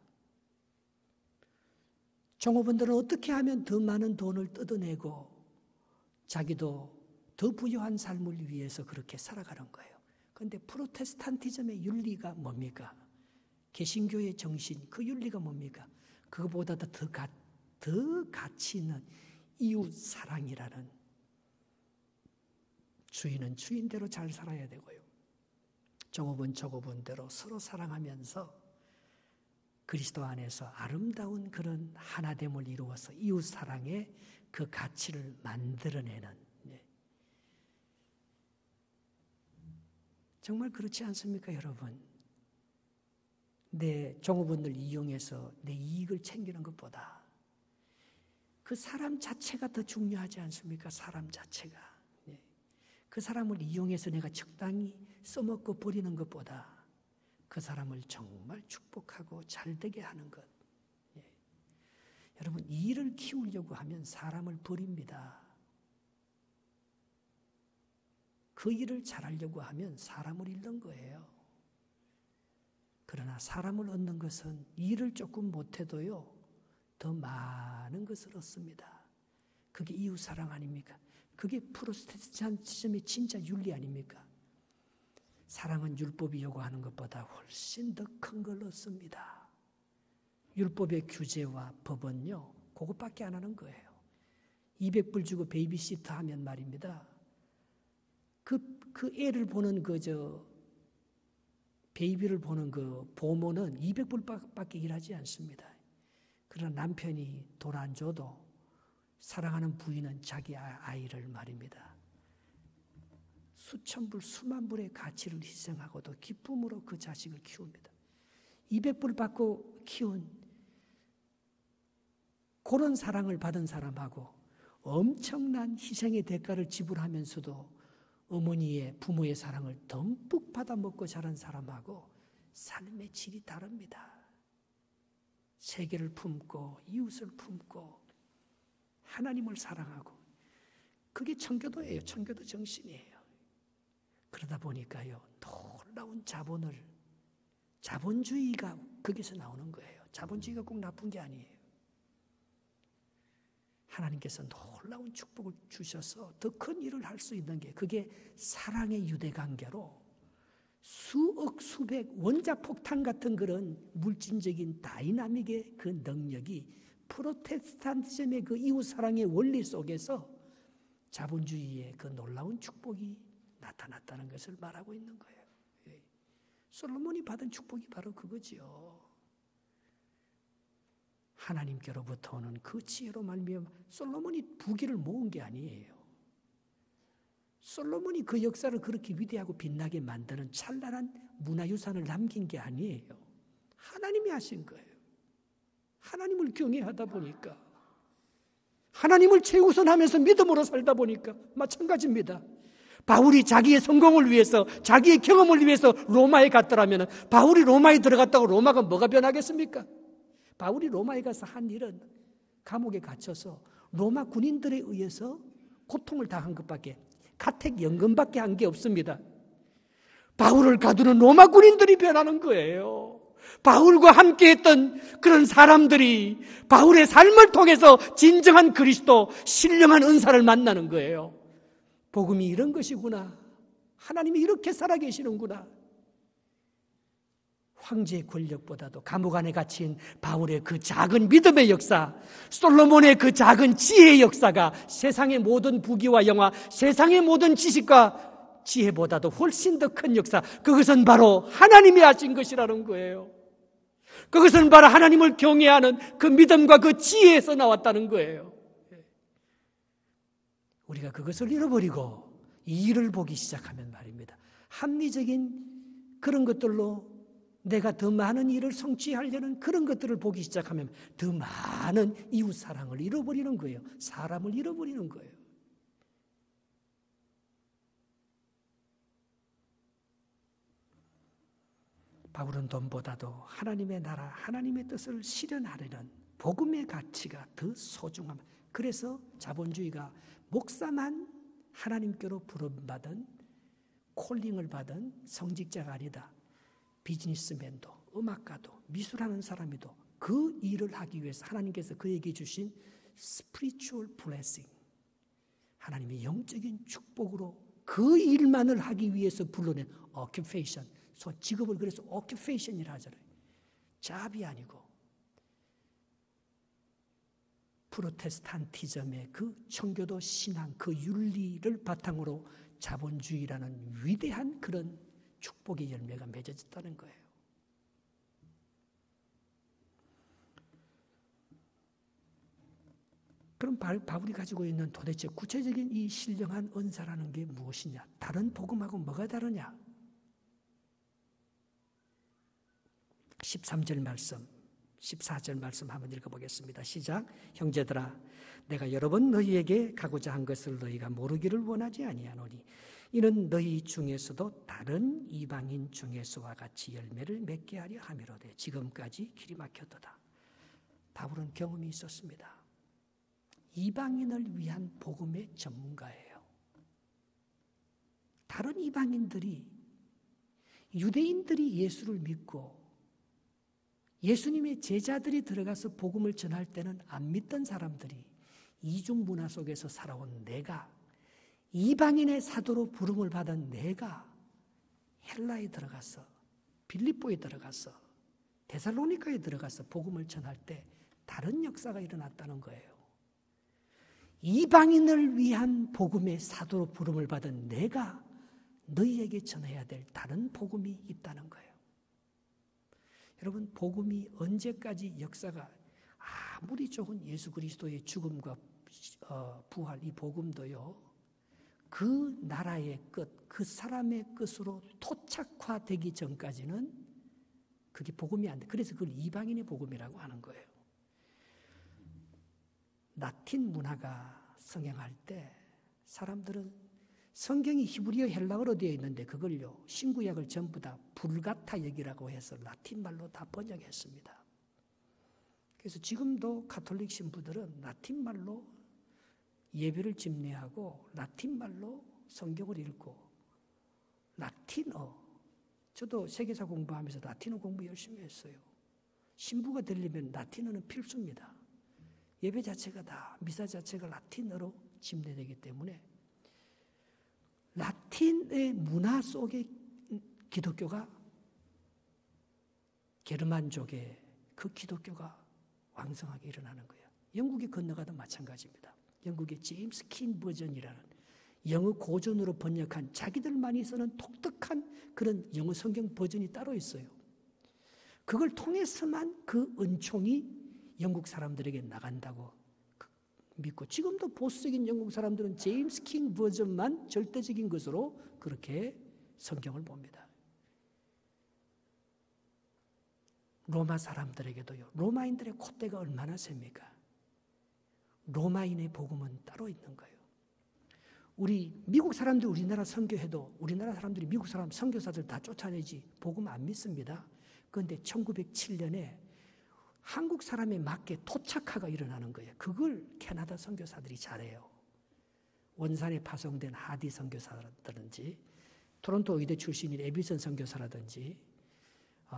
종업원들은 어떻게 하면 더 많은 돈을 뜯어내고 자기도 더 부유한 삶을 위해서 그렇게 살아가는 거예요. 그런데 프로테스탄티즘의 윤리가 뭡니까? 개신교의 정신, 그 윤리가 뭡니까? 그거보다도 더 가치 있는 이웃 사랑이라는, 주인은 주인대로 잘 살아야 되고요. 종업원 종업원대로 서로 사랑하면서 그리스도 안에서 아름다운 그런 하나됨을 이루어서 이웃 사랑의 그 가치를 만들어내는, 정말 그렇지 않습니까, 여러분? 내 종업원을 이용해서 내 이익을 챙기는 것보다 그 사람 자체가 더 중요하지 않습니까? 사람 자체가. 그 사람을 이용해서 내가 적당히 써먹고 버리는 것보다 그 사람을 정말 축복하고 잘되게 하는 것. 여러분, 일을 키우려고 하면 사람을 버립니다. 그 일을 잘하려고 하면 사람을 잃는 거예요. 그러나 사람을 얻는 것은 일을 조금 못해도요, 더 많은 것을 얻습니다. 그게 이웃사랑 아닙니까? 그게 프로테스탄티즘의 진짜 윤리 아닙니까? 사랑은 율법이 요구하는 것보다 훨씬 더 큰 걸 얻습니다. 율법의 규제와 법은요, 그것밖에 안 하는 거예요. 200불 주고 베이비시터 하면 말입니다. 그 애를 보는 베이비를 보는 그 보모는 200불밖에 일하지 않습니다. 그러나 남편이 돈 안 줘도 사랑하는 부인은 자기 아이를 말입니다. 수천 불, 수만 불의 가치를 희생하고도 기쁨으로 그 자식을 키웁니다. 200불 받고 키운 그런 사랑을 받은 사람하고 엄청난 희생의 대가를 지불하면서도 어머니의, 부모의 사랑을 듬뿍 받아먹고 자란 사람하고 삶의 질이 다릅니다. 세계를 품고 이웃을 품고 하나님을 사랑하고, 그게 청교도예요. 청교도 정신이에요. 그러다 보니까요, 놀라운 자본주의가 거기서 나오는 거예요. 자본주의가 꼭 나쁜 게 아니에요. 하나님께서 놀라운 축복을 주셔서 더 큰 일을 할 수 있는 게, 그게 사랑의 유대관계로 수억 수백 원자폭탄 같은 그런 물질적인 다이나믹의 그 능력이 프로테스탄티즘의 그 이웃사랑의 원리 속에서 자본주의의 그 놀라운 축복이 나타났다는 것을 말하고 있는 거예요. 솔로몬이 받은 축복이 바로 그거지요. 하나님께로부터 오는 그 지혜로 말미암아 솔로몬이 부귀를 모은 게 아니에요. 솔로몬이 그 역사를 그렇게 위대하고 빛나게 만드는 찬란한 문화유산을 남긴 게 아니에요. 하나님이 하신 거예요. 하나님을 경외하다 보니까, 하나님을 최우선하면서 믿음으로 살다 보니까 마찬가지입니다. 바울이 자기의 성공을 위해서, 자기의 경험을 위해서 로마에 갔더라면, 바울이 로마에 들어갔다고 로마가 뭐가 변하겠습니까? 바울이 로마에 가서 한 일은 감옥에 갇혀서 로마 군인들에 의해서 고통을 당한 것밖에, 가택연금밖에 한 게 없습니다. 바울을 가두는 로마 군인들이 변하는 거예요. 바울과 함께했던 그런 사람들이 바울의 삶을 통해서 진정한 그리스도, 신령한 은사를 만나는 거예요. 복음이 이런 것이구나. 하나님이 이렇게 살아계시는구나. 황제의 권력보다도 감옥 안에 갇힌 바울의 그 작은 믿음의 역사, 솔로몬의 그 작은 지혜의 역사가 세상의 모든 부귀와 영화, 세상의 모든 지식과 지혜보다도 훨씬 더 큰 역사, 그것은 바로 하나님이 하신 것이라는 거예요. 그것은 바로 하나님을 경외하는 그 믿음과 그 지혜에서 나왔다는 거예요. 우리가 그것을 잃어버리고 이 일을 보기 시작하면 말입니다, 합리적인 그런 것들로 내가 더 많은 일을 성취하려는 그런 것들을 보기 시작하면 더 많은 이웃사랑을 잃어버리는 거예요. 사람을 잃어버리는 거예요. 바울은 돈보다도 하나님의 나라, 하나님의 뜻을 실현하려는 복음의 가치가 더 소중함, 그래서 자본주의가 목사만 하나님께로 부름받은 콜링을 받은 성직자가 아니다. 비즈니스맨도 음악가도 미술하는 사람이도 그 일을 하기 위해서 하나님께서 그에게 주신 spiritual blessing, 하나님의 영적인 축복으로 그 일만을 하기 위해서 불러낸 occupation, 직업을 그래서 occupation이라 하잖아요. 잡이 아니고 프로테스탄티즘의 그 청교도 신앙, 그 윤리를 바탕으로 자본주의라는 위대한 그런 축복의 열매가 맺어졌다는 거예요. 그럼 바울이 가지고 있는 도대체 구체적인 이 신령한 은사라는 게 무엇이냐? 다른 복음하고 뭐가 다르냐? 13절 말씀, 14절 말씀 한번 읽어보겠습니다. 시작. 형제들아, 내가 여러 번 너희에게 가고자 한 것을 너희가 모르기를 원하지 아니하노니 이는 너희 중에서도 다른 이방인 중에서와 같이 열매를 맺게 하려 함이로되 지금까지 길이 막혔도다. 바울은 경험이 있었습니다. 이방인을 위한 복음의 전문가예요. 다른 이방인들이, 유대인들이 예수를 믿고 예수님의 제자들이 들어가서 복음을 전할 때는 안 믿던 사람들이 이중 문화 속에서 살아온 내가, 이방인의 사도로 부름을 받은 내가 헬라에 들어가서, 빌립보에 들어가서, 데살로니카에 들어가서 복음을 전할 때 다른 역사가 일어났다는 거예요. 이방인을 위한 복음의 사도로 부름을 받은 내가 너희에게 전해야 될 다른 복음이 있다는 거예요. 여러분, 복음이 언제까지 역사가, 아무리 좋은 예수 그리스도의 죽음과 부활, 이 복음도요, 그 나라의 끝, 그 사람의 끝으로 토착화되기 전까지는 그게 복음이 안 돼. 그래서 그걸 이방인의 복음이라고 하는 거예요. 라틴 문화가 성행할 때 사람들은 성경이 히브리어 헬라어로 되어 있는데 그걸요, 신구약을 전부 다 불가타 여기라고 해서 라틴 말로 다 번역했습니다. 그래서 지금도 가톨릭 신부들은 라틴 말로 예배를 집례하고 라틴 말로 성경을 읽고 라틴어, 저도 세계사 공부하면서 라틴어 공부 열심히 했어요. 신부가 되려면 라틴어는 필수입니다. 예배 자체가 다, 미사 자체가 라틴어로 집례되기 때문에 라틴의 문화 속에 기독교가, 게르만족의 그 기독교가 왕성하게 일어나는 거예요. 영국에 건너가도 마찬가지입니다. 영국의 제임스 킨 버전이라는 영어 고전으로 번역한 자기들만이 쓰는 독특한 그런 영어 성경 버전이 따로 있어요. 그걸 통해서만 그 은총이 영국 사람들에게 나간다고 믿고, 지금도 보수적인 영국 사람들은 제임스 킹 버전만 절대적인 것으로 그렇게 성경을 봅니다. 로마 사람들에게도요, 로마인들의 콧대가 얼마나 셉니까? 로마인의 복음은 따로 있는 거예요. 우리 미국 사람들이 우리나라 선교해도 우리나라 사람들이 미국 사람 선교사들 다 쫓아내지 복음 안 믿습니다. 그런데 1907년에 한국 사람에 맞게 토착화가 일어나는 거예요. 그걸 캐나다 선교사들이 잘해요. 원산에 파송된 하디 선교사라든지 토론토 의대 출신인 에비슨 선교사라든지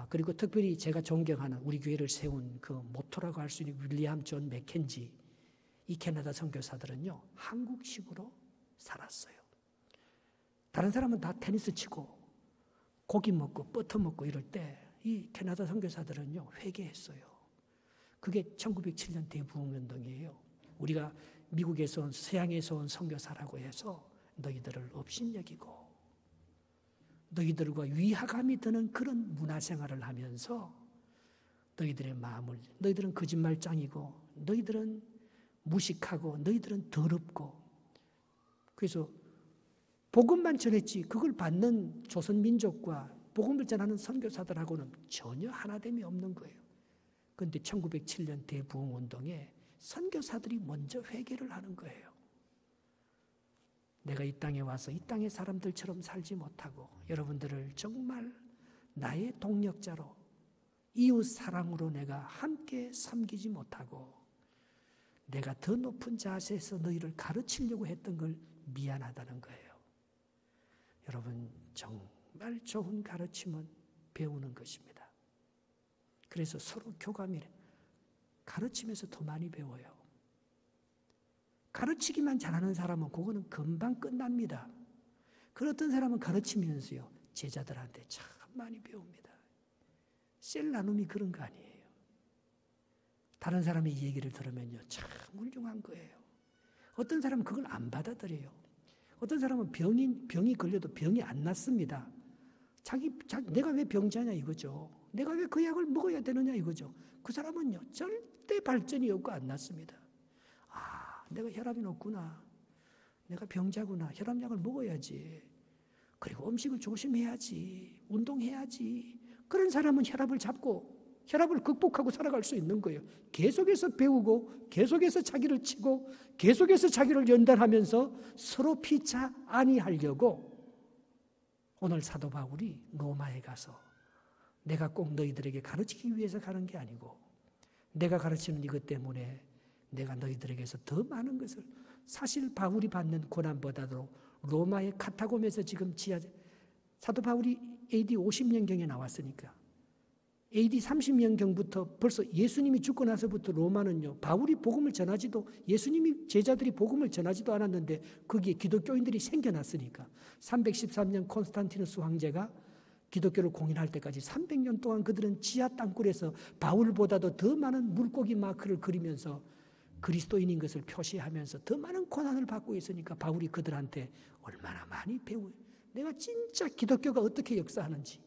그리고 특별히 제가 존경하는 우리 교회를 세운 그 모토라고 할 수 있는 윌리엄 존 맥켄지, 이 캐나다 선교사들은요, 한국식으로 살았어요. 다른 사람은 다 테니스 치고 고기 먹고 버터 먹고 이럴 때 이 캐나다 선교사들은요, 회개했어요. 그게 1907년 대부흥운동이에요. 우리가 미국에서 온, 서양에서 온 선교사라고 해서 너희들을 업신여기고 너희들과 위화감이 드는 그런 문화생활을 하면서 너희들의 마음을, 너희들은 거짓말장이고 너희들은 무식하고 너희들은 더럽고, 그래서 복음만 전했지 그걸 받는 조선민족과 복음을 전하는 선교사들하고는 전혀 하나됨이 없는 거예요. 그런데 1907년 대부흥운동에 선교사들이 먼저 회개를 하는 거예요. 내가 이 땅에 와서 이 땅의 사람들처럼 살지 못하고 여러분들을 정말 나의 동력자로 이웃 사랑으로 내가 함께 섬기지 못하고 내가 더 높은 자세에서 너희를 가르치려고 했던 걸 미안하다는 거예요. 여러분, 정말 좋은 가르침은 배우는 것입니다. 그래서 서로 교감이래. 가르치면서 더 많이 배워요. 가르치기만 잘하는 사람은 그거는 금방 끝납니다. 그 어떤 사람은 가르치면서요, 제자들한테 참 많이 배웁니다. 셀 나눔이 그런 거 아니에요. 다른 사람의 얘기를 들으면요, 참 훌륭한 거예요. 어떤 사람은 그걸 안 받아들여요. 어떤 사람은 병이 걸려도 병이 안 낫습니다. 내가 왜 병자냐 이거죠. 내가 왜 그 약을 먹어야 되느냐 이거죠. 그 사람은요, 절대 발전이 없고 안 낫습니다. 내가 혈압이 높구나. 내가 병자구나. 혈압약을 먹어야지. 그리고 음식을 조심해야지. 운동해야지. 그런 사람은 혈압을 극복하고 살아갈 수 있는 거예요. 계속해서 배우고 계속해서 자기를 치고 계속해서 자기를 연단하면서 서로 피차 아니하려고 오늘 사도 바울이 로마에 가서 내가 꼭 너희들에게 가르치기 위해서 가는 게 아니고 내가 가르치는 이것 때문에 내가 너희들에게서 더 많은 것을, 사실 바울이 받는 고난보다도 로마의 카타콤에서 지금 사도 바울이 AD 50년경에 나왔으니까 AD 30년경부터 벌써 예수님이 죽고 나서부터 로마는요, 바울이 복음을 전하지도, 예수님이 제자들이 복음을 전하지도 않았는데 거기에 기독교인들이 생겨났으니까 313년 콘스탄티누스 황제가 기독교를 공인할 때까지 300년 동안 그들은 지하 땅굴에서 바울보다도 더 많은 물고기 마크를 그리면서 그리스도인인 것을 표시하면서 더 많은 고난을 받고 있으니까 바울이 그들한테 얼마나 많이 배워요. 내가 진짜 기독교가 어떻게 역사하는지,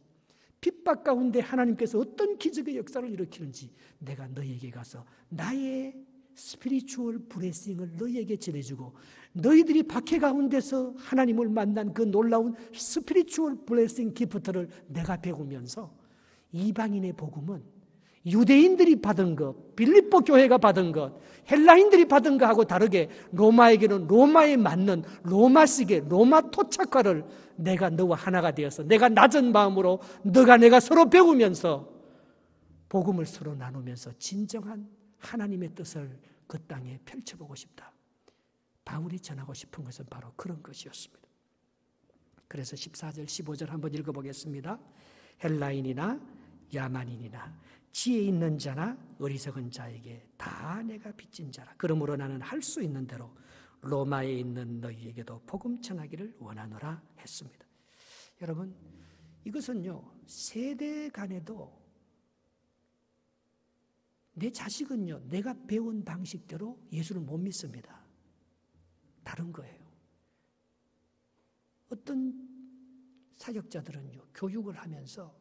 핍박 가운데 하나님께서 어떤 기적의 역사를 일으키는지 내가 너희에게 가서 나의 스피리추얼 블레싱을 너희에게 전해주고 너희들이 박해 가운데서 하나님을 만난 그 놀라운 스피리추얼 블레싱 기프트를 내가 배우면서 이방인의 복음은 유대인들이 받은 것, 빌립보 교회가 받은 것, 헬라인들이 받은 것하고 다르게 로마에게는 로마에 맞는 로마식의 로마 토착화를 내가 너와 하나가 되어서 내가 낮은 마음으로 너가 내가 서로 배우면서 복음을 서로 나누면서 진정한 하나님의 뜻을 그 땅에 펼쳐보고 싶다. 바울이 전하고 싶은 것은 바로 그런 것이었습니다. 그래서 14절, 15절 한번 읽어보겠습니다. 헬라인이나 야만인이나 지혜 있는 자나 어리석은 자에게 다 내가 빚진 자라. 그러므로 나는 할 수 있는 대로 로마에 있는 너희에게도 복음 전하기를 원하노라 했습니다. 여러분, 이것은요, 세대 간에도 내 자식은요, 내가 배운 방식대로 예수를 못 믿습니다. 다른 거예요. 어떤 사역자들은요, 교육을 하면서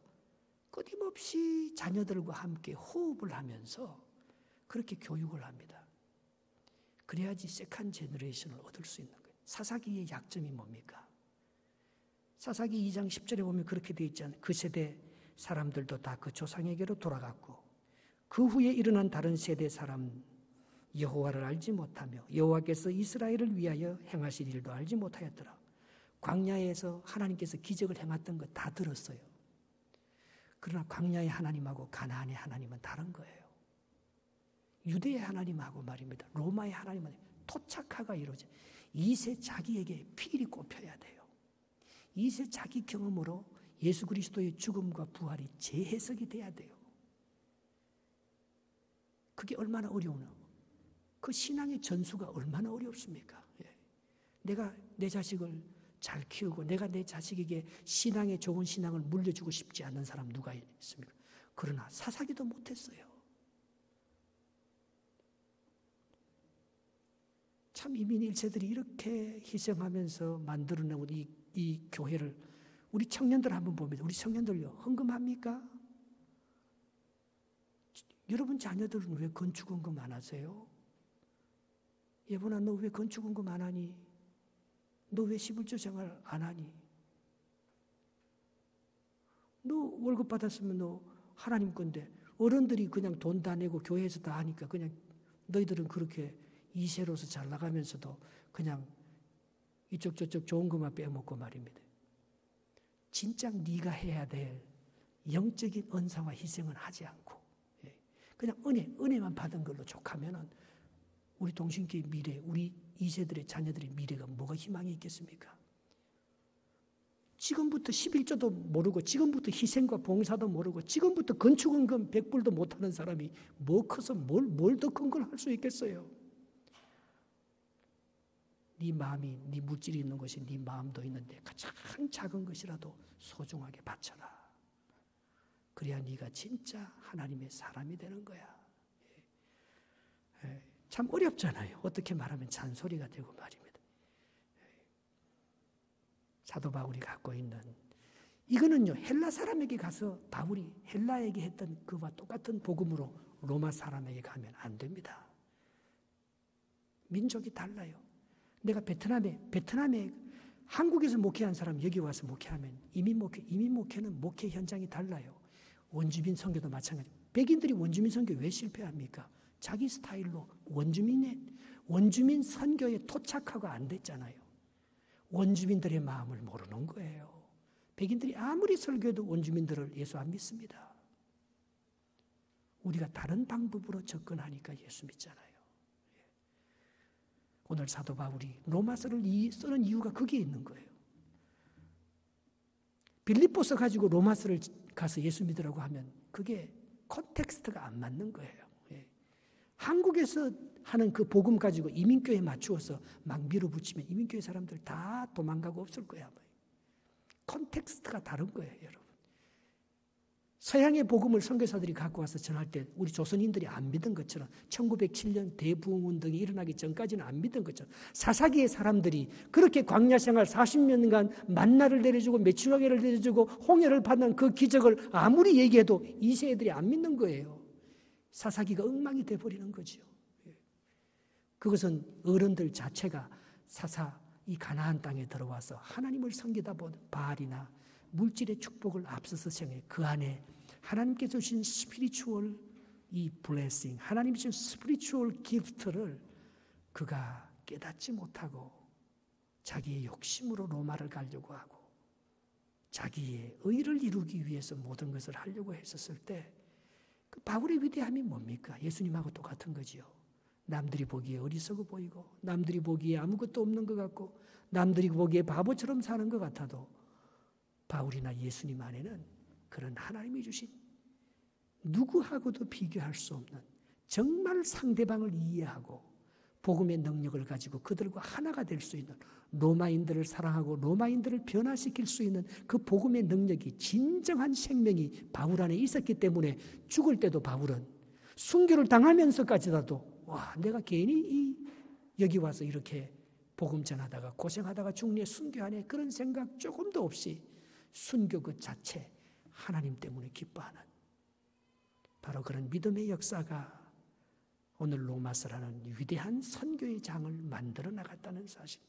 끊임없이 자녀들과 함께 호흡을 하면서 그렇게 교육을 합니다. 그래야지 세컨 제너레이션을 얻을 수 있는 거예요. 사사기의 약점이 뭡니까? 사사기 2장 10절에 보면 그렇게 되어 있잖아요. 그 세대 사람들도 다 그 조상에게로 돌아갔고 그 후에 일어난 다른 세대 사람 여호와를 알지 못하며 여호와께서 이스라엘을 위하여 행하실 일도 알지 못하였더라. 광야에서 하나님께서 기적을 행했던 거 다 들었어요. 그러나 광야의 하나님하고 가나안의 하나님은 다른 거예요. 유대의 하나님하고 말입니다. 로마의 하나님은 토착화가 이루어져. 이세 자기에게 필히 꼽혀야 돼요. 이세 자기 경험으로 예수 그리스도의 죽음과 부활이 재해석이 돼야 돼요. 그게 얼마나 어려우냐. 그 신앙의 전수가 얼마나 어렵습니까? 내가 내 자식을 잘 키우고 내가 내 자식에게 신앙의 좋은 신앙을 물려주고 싶지 않은 사람 누가 있습니까? 그러나 사사기도 못했어요. 참 이민 일체들이 이렇게 희생하면서 만들어내고 이 교회를 우리 청년들 한번 봅니다. 우리 청년들요, 헌금합니까? 여러분 자녀들은 왜 건축헌금 안 하세요? 예본아, 너 왜 건축헌금 안 하니? 너 왜 시불조 생활 안 하니? 너 월급 받았으면 너 하나님 건데 어른들이 그냥 돈 다 내고 교회에서 다 하니까 그냥 너희들은 그렇게 이세로서 잘 나가면서도 그냥 이쪽 저쪽 좋은 것만 빼먹고 말입니다. 진짜 네가 해야 될 영적인 은사와 희생은 하지 않고 그냥 은혜만 받은 걸로 족하면은 우리 동신교회 미래, 우리 2세들의 자녀들의 미래가 뭐가 희망이 있겠습니까? 지금부터 11조도 모르고 지금부터 희생과 봉사도 모르고 지금부터 건축원금 100불도 못하는 사람이 뭐 커서 뭘 더 큰 걸 할 수 있겠어요? 네 마음이, 네 물질이 있는 것이 네 마음도 있는데 가장 작은 것이라도 소중하게 바쳐라. 그래야 네가 진짜 하나님의 사람이 되는 거야. 참 어렵잖아요. 어떻게 말하면 잔소리가 되고 말입니다. 사도 바울이 갖고 있는 이거는요, 헬라 사람에게 가서 바울이 헬라에게 했던 그와 똑같은 복음으로 로마 사람에게 가면 안 됩니다. 민족이 달라요. 내가 베트남에 한국에서 목회한 사람 여기 와서 목회하면 이민 목회는 목회 현장이 달라요. 원주민 선교도 마찬가지. 백인들이 원주민 선교 왜 실패합니까? 자기 스타일로 원주민 선교에 토착하고 안 됐잖아요. 원주민들의 마음을 모르는 거예요. 백인들이 아무리 설교해도 원주민들을 예수 안 믿습니다. 우리가 다른 방법으로 접근하니까 예수 믿잖아요. 오늘 사도 바울이 로마서를 쓰는 이유가 거기에 있는 거예요. 빌립보서 가지고 로마서를 가서 예수 믿으라고 하면 그게 콘텍스트가 안 맞는 거예요. 한국에서 하는 그 복음 가지고 이민교회에 맞추어서 막 밀어붙이면 이민교회 사람들 다 도망가고 없을 거야. 콘텍스트가 다른 거예요, 여러분. 서양의 복음을 선교사들이 갖고 와서 전할 때 우리 조선인들이 안 믿은 것처럼 1907년 대부흥운동이 일어나기 전까지는 안 믿은 것처럼 사사기의 사람들이 그렇게 광야생활 40년간 만나를 내려주고 메추라기를 내려주고 홍해를 받는 그 기적을 아무리 얘기해도 이 세대들이 안 믿는 거예요. 사사기가 엉망이 돼버리는 거죠. 그것은 어른들 자체가 이 가나안 땅에 들어와서 하나님을 섬기다 보는 바알이나 물질의 축복을 앞서서 생해 그 안에 하나님께서 주신 스피리추얼 이 블레싱, 하나님이 주신 스피리추얼 기프트를 그가 깨닫지 못하고 자기의 욕심으로 로마를 가려고 하고 자기의 의를 이루기 위해서 모든 것을 하려고 했었을 때 그 바울의 위대함이 뭡니까? 예수님하고 똑같은 거지요. 남들이 보기에 어리석어 보이고 남들이 보기에 아무것도 없는 것 같고 남들이 보기에 바보처럼 사는 것 같아도 바울이나 예수님 안에는 그런 하나님이 주신 누구하고도 비교할 수 없는 정말 상대방을 이해하고 복음의 능력을 가지고 그들과 하나가 될 수 있는 로마인들을 사랑하고 로마인들을 변화시킬 수 있는 그 복음의 능력이 진정한 생명이 바울 안에 있었기 때문에 죽을 때도 바울은 순교를 당하면서까지라도 와, 내가 괜히 여기 와서 이렇게 복음 전하다가 고생하다가 죽네 순교하네 그런 생각 조금도 없이 순교 그 자체 하나님 때문에 기뻐하는 바로 그런 믿음의 역사가 오늘 로마서라는 위대한 선교의 장을 만들어 나갔다는 사실.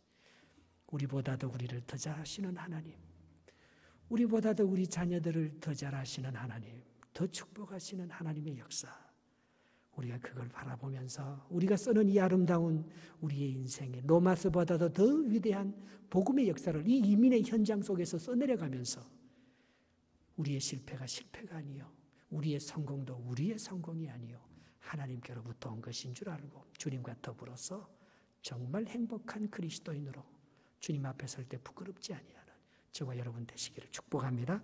우리보다도 우리를 더 잘 아시는 하나님, 우리보다도 우리 자녀들을 더 잘 아시는 하나님, 더 축복하시는 하나님의 역사. 우리가 그걸 바라보면서 우리가 쓰는 이 아름다운 우리의 인생에 로마서보다도 더 위대한 복음의 역사를 이 이민의 현장 속에서 써내려가면서 우리의 실패가 실패가 아니요 우리의 성공도 우리의 성공이 아니요 하나님께로부터 온 것인 줄 알고 주님과 더불어서 정말 행복한 그리스도인으로 주님 앞에 설 때 부끄럽지 아니하는 저와 여러분 되시기를 축복합니다.